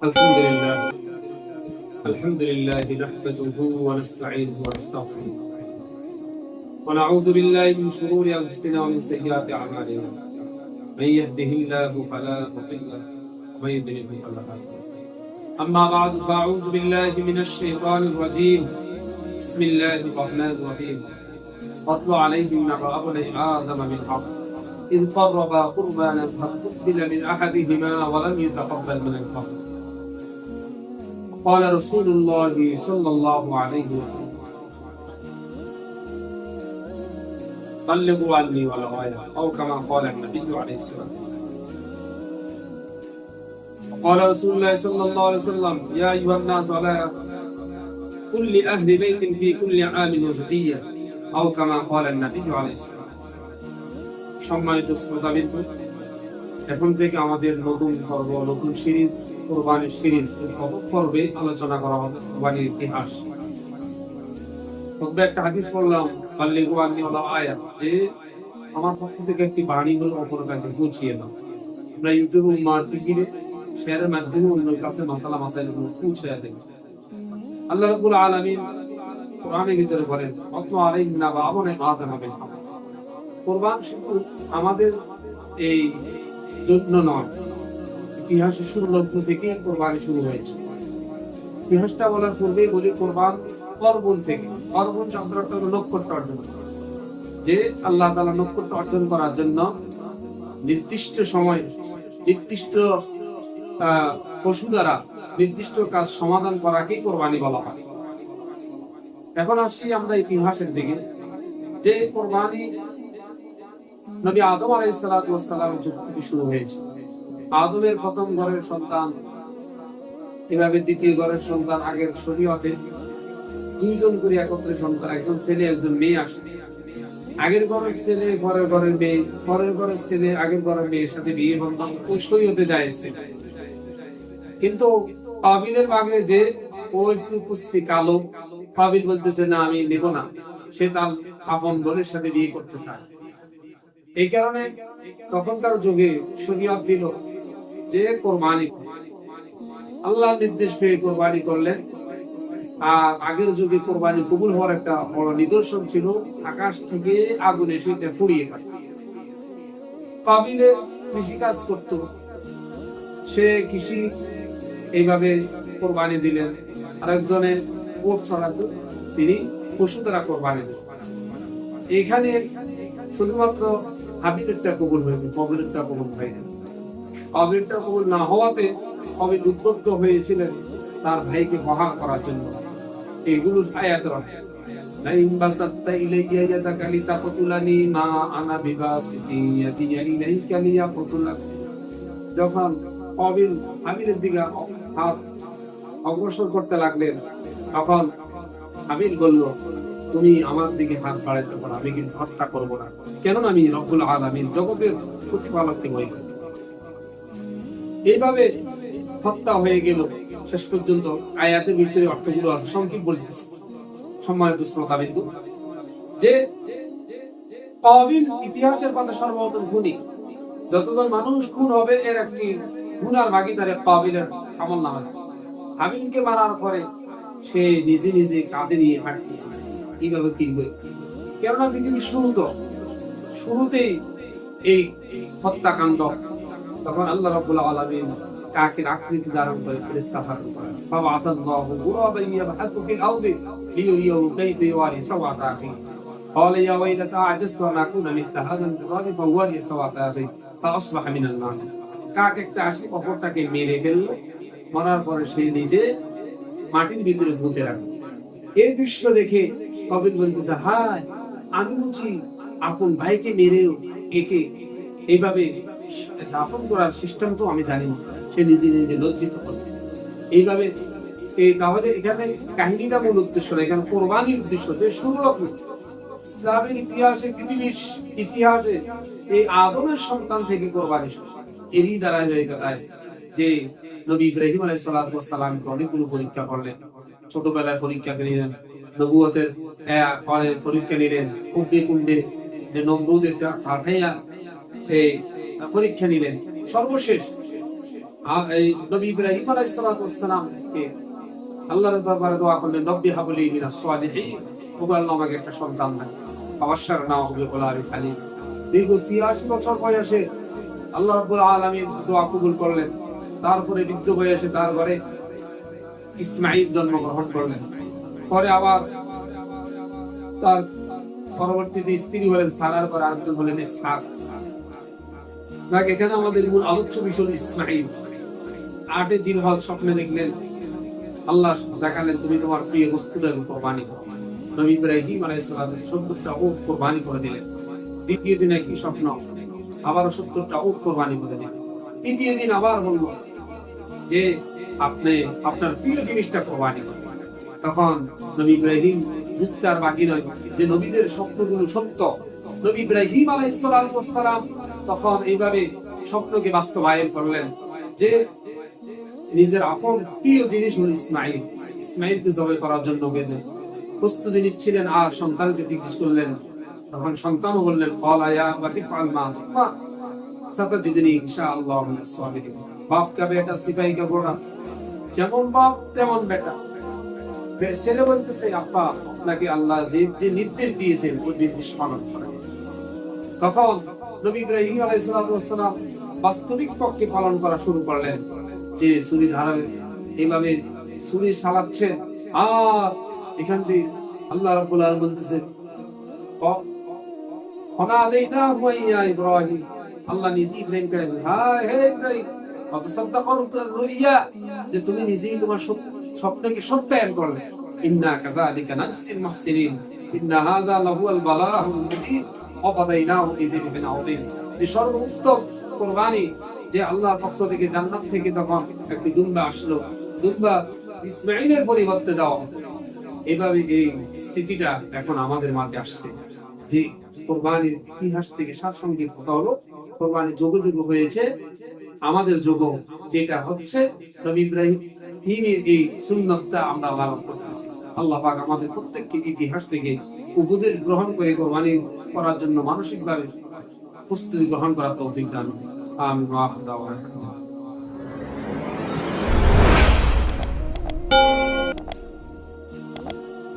الحمد لله الحمد لله نحمده ونستعينه ونستغفره ونعوذ بالله من شرور أنفسنا ومن سيئات أعمالنا من يهده الله فلا مضل له ومن يضلل فلا هادي له أما بعد فأعوذ بالله من الشيطان الرجيم بسم الله الرحمن الرحيم واتل عليهم نبأ ابني آدم بالحق إذ قربا قربانا فتقبل من أحدهما ولم يتقبل من الآخر قال رسول الله صلى الله عليه وسلم بلغوا عني ولو آية أو كما قال النبي عليه الصلاة والسلام وقال رسول الله صلى الله عليه وسلم يا أيها الناس على كل أهل بيت في كل عام وزكية أو كما قال النبي عليه الصلاة والسلام সম্মানিত শ্রোতাবৃন্দ, এখন থেকে আমাদের নতুন পর্ব, নতুন সিরিজ, কুরবানির সিরিজ। পর্বে আলোচনা করা হবে কুরবানির ইতিহাস। তবে একটা হাদিস পড়লাম, বাল্লিগু আন্নী ওয়ালাউ আয়া, যে আমার পক্ষ থেকে একটি বাণী হলো অপরের কাছে পৌঁছিয়ে দাও। আমরা ইউটিউব মার্কেটে শেয়ারের মাধ্যমে অন্যের কাছে মাসাইলগুলো পৌঁছে দেব। আল্লাহ রাব্বুল আলামিন কোরআনের ভিতরে বলেন, ওয়াতলু আলাইহিম নাবা আবনা আদম বিল হক। কুরবান শুধু আমাদের এই জন্য নয়, ইতিহাসের শুরু লগ্ন থেকে কুরবানি শুরু হয়েছে। ইতিহাসটা বলার পূর্বেই বলি, কুরবান অর্পণ থেকে। অর্পণ শব্দটা হলো নৈকট্য অর্জন, যে আল্লাহ তাআলা নৈকট্য অর্জন করার জন্য নির্দিষ্ট সময়, নির্দিষ্ট পশু দ্বারা নির্দিষ্ট কাজ সমাধান করাকেই কুরবানি বলা হয়। এখন আসি আমরা ইতিহাসের দিকে, যে কুরবানি নবী আদম আলাইহিস সালাতু ওয়াস সালামের যুগ থেকে শুরু হয়েছে। আদমের প্রথম ঘরের সন্তান, এভাবে দ্বিতীয় ঘরের সন্তান। আগের শরীয়তে দুইজন করে একত্রে সন্তান, একজন ছেলে একজন মেয়ে আসে। আগের ঘরের ছেলে পরের ঘরের মেয়ে, পরের ঘরের ছেলে আগের ঘরের মেয়ের সাথে বিয়ে বন্ধন ওই শরীয়তে যাইছে। কিন্তু কাবিলের ভাগে যে ও একটু কুস্তি কালো, কাবিল বলতেছে না আমি নেব না, সে তার আপন বোনের সাথে বিয়ে করতে চায়। এই কারণে তখনকার যুগে শরীয়ত দিল যে কোরবানি, আল্লাহর নির্দেশ পেয়ে কোরবানি করলেন। আর আগের যুগে কোরবানি কবুল হওয়ার একটা বড় নিদর্শন ছিল আকাশ থেকে আগুন এসে পুড়িয়ে ফেলে। কাবিলে কৃষি কাজ করত, সে কৃষি এইভাবে কোরবানি দিলেন। আরেকজনে ওট চড়াতো, তিনি পশু দ্বারা কোরবানি দিলেন। এখানে শুধুমাত্র হাবিলেরটা কবুল হয়েছে, কবিরেরটা কবুল হয়নি। কবিরটা কবুল না হওয়াতে কবির উদ্বুদ্ধ হয়েছিলেন তার ভাইকে বহা করার জন্য। এইগুলো আয়াতের অর্থ। লাইন বাসাত্তা ইলাইয়া ইয়াদাকা লিতাকতুলানি মা আনা বিবাসিতি ইয়াদিয়া ইলাইকা লিয়াকতুলাক। যখন কবির হাবিলের দিকে হাত অগ্রসর করতে লাগলেন, তখন হাবিল বলল, তুমি আমার দিকে হাত বাড়াইতে পারো, আমি কিন্তু হত্যা করব না, কেননা আমি রব্বুল আলামিন, জগতের প্রতিপালককে ভয় করি। এইভাবে হত্যা হয়ে গেল। শেষ পর্যন্ত আয়াতের ভিতরে অর্থগুলো আছে, সংক্ষেপ বলতেছে। সম্মানিত শ্রোতাবৃন্দ, যে কাবিল ইতিহাসের পাতা সর্বপ্রথম খুনি। যতজন মানুষ খুন হবে এর একটি গুনার ভাগীদার কাবিলের আমলনামা। হাবিলকে মারার পরে সে নিজে নিজে কাঁধে নিয়ে হাঁটতেছে, এইভাবে কিনবে। কেননা পৃথিবীর শুরুতেই এই হত্যাকাণ্ড। তখন আল্লাহ রাব্বুল আলামিন কাকের আকৃতি ধারণ করে ফেরেশতা পাঠান করেন। ফাবাআসাল্লাহু গুরাবান ইয়াবহাসু ফিল আরদি লিয়ুরিয়াহু কাইফা ইওয়ারি সাওয়াতা আখি। ক্বালা ইয়া ওয়াইলাতা আ'জাজতু আন আকুনা মিথলা হাযাল জবালি ফাওয়ারি সাওয়াতা আখি ফাআসবাহা মিনাল নাদিম। কাক একটা আসে অপরটাকে মেরে ফেলল, মারার পরে সে নিজে মাটির ভিতরে পুঁতে রাখল। এই দৃশ্য দেখে কবির বলতেছে, হায়, আমি বুঝি আপন ভাইকে মেরেও একে এইভাবে দাফন করার সিস্টেম তো আমি জানি না। সে নিজে নিজে লজ্জিত হল। এইভাবে তাহলে এখানে কাহিনীটা মূল উদ্দেশ্য না, এখানে কোরবানির উদ্দেশ্য। যে শুরু ইসলামের ইতিহাসে, পৃথিবীর ইতিহাসে এই আদমের সন্তান থেকে কোরবানি শুরু। এরই ধারাবাহিকতায় যে নবী ইব্রাহিম আলাইহিস সালাতু ওয়াস সালামকে অনেকগুলো পরীক্ষা করলেন। ছোটবেলায় পরীক্ষা নিলেন, নবুয়তের পরে পরীক্ষা নিলেন, কুণ্ডে কুণ্ডে যে নমরুদ একটা পাঠাইয়া এই পরীক্ষা নিলেন। সর্বশেষ এই নবী ইব্রাহিম আলাইহিস সালাতু ওয়াস সালামকে আল্লাহর দরবারে দোয়া করলেন, রব্বি হাবলি মিনাস সালিহিন, ও আল্লাহ আমাকে একটা সন্তান দাও। ফাবাশশারনাহু বিগুলামিন হালিম। দীর্ঘ ৮৬ বছর বয়সে আল্লাহ রাব্বুল আলামিন দোয়া কবুল করলেন। তারপরে বৃদ্ধ বয়সে তার ঘরে ইসমাঈল জন্মগ্রহণ করলেন। পরে আবার তার পরবর্তীতে স্ত্রী হলেন সারার, পর আরেকজন হলেন ইসহাক। দেখ, এখানে আমাদের মূল আলোচ্য বিষয় ইসমাঈল। ৮ জিলহজ স্বপ্নে দেখলেন, আল্লাহ দেখালেন তুমি তোমার প্রিয় বস্তুটার কোরবানি করো। নবী ইব্রাহিম আলাইহিস সালাম ৭০টা উট কোরবানি করে দিলেন। দ্বিতীয় দিনে কি স্বপ্ন, আবার ৭০টা উট কোরবানি করে দিলেন। তৃতীয় দিন আবার বলল যে আপনি আপনার প্রিয় জিনিসটা কোরবানি করুন। তখন নবী ইব্রাহিম বুঝতে আর বাকি নয় যে নবীদের স্বপ্নগুলো সত্য। নবী ইব্রাহিম আলাইহিস সালাম তখন এইভাবে স্বপ্নকে বাস্তবায়ন করলেন যে নিজের আপন প্রিয় জিনিস হল ইসমাঈল। ইসমাঈলকে জবাই করার জন্য গেলেন, প্রস্তুতি নিচ্ছিলেন, আর সন্তানকে জিজ্ঞেস করলেন। তখন সন্তানও বললেন, ক্বালা ইয়া আবাতি ফাআল মা তু'মার সাতাজিদুনি ইনশাআল্লাহু মিনাস সাবিরিন। বাপ কা বেটা সিপাহী কা ঘোড়া, যেমন বাপ তেমন বেটা। ছেলে বলতেছে, আব্বা আপনাকে আল্লাহ যে নির্দেশ দিয়েছেন ওই নির্দেশ পালন করেন। তখন নবী ইব্রাহিম আলাইহিস সালাম বাস্তবিক পক্ষে পালন করা শুরু করলেন, যে ছুরি ধারা এইভাবে ছুরি চালাচ্ছে, আর এখান থেকে আল্লাহ রাব্বুল আলামিন বলতেছে, ইব্রাহিম, আল্লাহ নিজে ইব্রাহিমকে ডাকলেন, হে ইব্রাহিম, যে তুমি নিজেই তোমার স্বপ্নকে সত্যায়ন করলে। ইন্না কাযালিকা নাজজিল মুহসিনিন ইন্না হাযা লাহুল বালাগুল মুবিন ওয়া ফাদাইনাহু বিযিবহিন আযীম। যে সর্বোত্তম কুরবানি, যে আল্লাহর পক্ষ থেকে জান্নাত থেকে তখন একটি দুম্বা আসলো, দুম্বা ইসমাঈলের পরিবর্তে দেওয়া। এইভাবে এই স্মৃতিটা এখন আমাদের মাঝে আসছে যে কুরবানির ইতিহাস থেকে সারসংক্ষেপ কথা হলো কুরবানি যুগে যুগে হয়েছে। আমাদের যুগ যেটা হচ্ছে নবী ইব্রাহিমের এই সুন্নতটা আমরা পালন করতেছি। আল্লাহ পাক আমাদের প্রত্যেককে ইতিহাস থেকে উপদেশ গ্রহণ করে কুরবানি করার জন্য মানসিকভাবে প্রস্তুতি গ্রহণ করার তৌফিক দান করুন। আমিন ওয়া আখিরু দাওয়ানা।